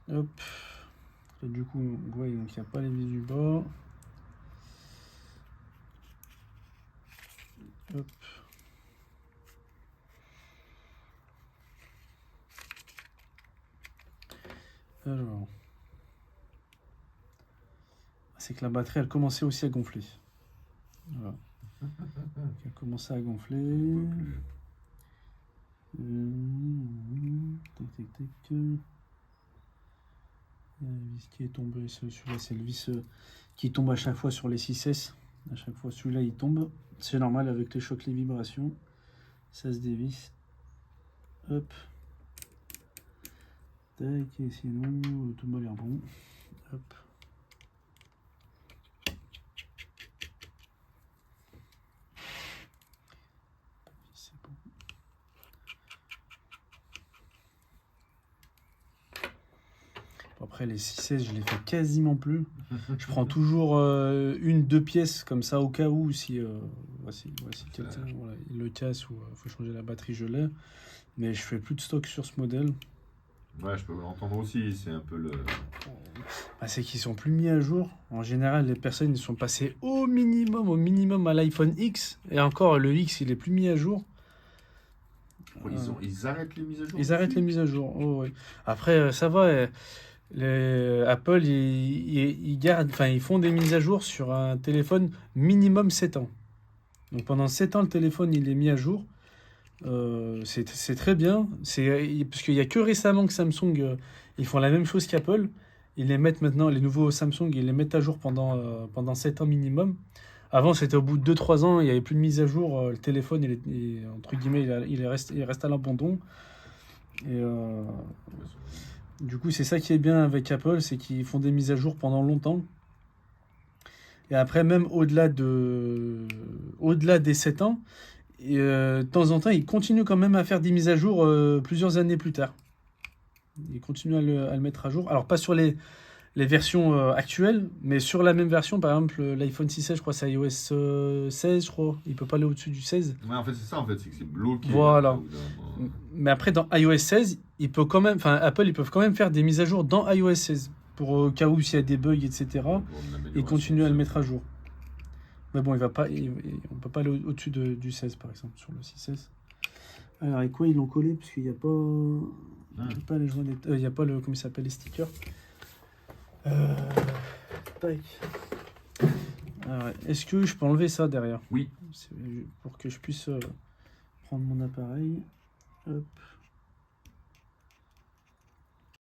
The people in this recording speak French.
Hop. Là, du coup, on voit qu'il n'y a pas les vis du bas. Hop. Alors. C'est que la batterie, elle commençait aussi à gonfler. Voilà. Elle commençait à gonfler. Tac, tac, tac. La vis qui est tombée, celui-là, c'est le vis qui tombe à chaque fois sur les 6S. À chaque fois, celui-là, il tombe. C'est normal avec les chocs, les vibrations. Ça se dévisse. Hop. Tac, et sinon, tout m'a l'air bon. Hop. C'est bon. Après, les 6S, je les fais quasiment plus. Je prends toujours deux pièces comme ça au cas où si quelqu'un voilà, il le casse ou faut changer la batterie, je l'ai. Mais je fais plus de stock sur ce modèle. Ouais, je peux l'entendre aussi, c'est un peu le... C'est qu'ils sont plus mis à jour. En général, les personnes ils sont passées au minimum à l'iPhone X. Et encore, le X, il est plus mis à jour. Ils arrêtent les mises à jour. Ils arrêtent les mises à jour. Oh, ouais. Après, ça va. Apple, ils font des mises à jour sur un téléphone minimum 7 ans. Donc pendant 7 ans, le téléphone il est mis à jour. C'est très bien. Parce qu'il n'y a que récemment que Samsung, ils font la même chose qu'Apple. Ils les mettent maintenant, les nouveaux Samsung, ils les mettent à jour pendant 7 ans minimum. Avant, c'était au bout de 2-3 ans, il n'y avait plus de mise à jour. Le téléphone, entre guillemets, il reste à l'abandon. Et du coup, c'est ça qui est bien avec Apple, c'est qu'ils font des mises à jour pendant longtemps. Et après, même au-delà des 7 ans, de temps en temps, ils continuent quand même à faire des mises à jour plusieurs années plus tard. Ils continuent à le mettre à jour. Alors, pas sur les versions actuelles, mais sur la même version, par exemple, l'iPhone 6S, je crois, c'est iOS 16, je crois. Il peut pas aller au-dessus du 16. Ouais, en fait, c'est ça, c'est que c'est bloqué. Voilà. Mais après, dans iOS 16, Apple, ils peuvent quand même faire des mises à jour dans iOS 16. Pour au cas où s'il y a des bugs, etc. Ils continuent à le mettre à jour. Mais bon, on peut pas aller au-dessus du 16, par exemple, sur le 6S. Alors, avec quoi ils l'ont collé? Parce qu'il n'y a pas... Il n'y a pas les joints il n'y a pas le... Comment il s'appelle, les stickers. Tac. Alors, est-ce que je peux enlever ça derrière? Oui. Pour que je puisse prendre mon appareil. Hop.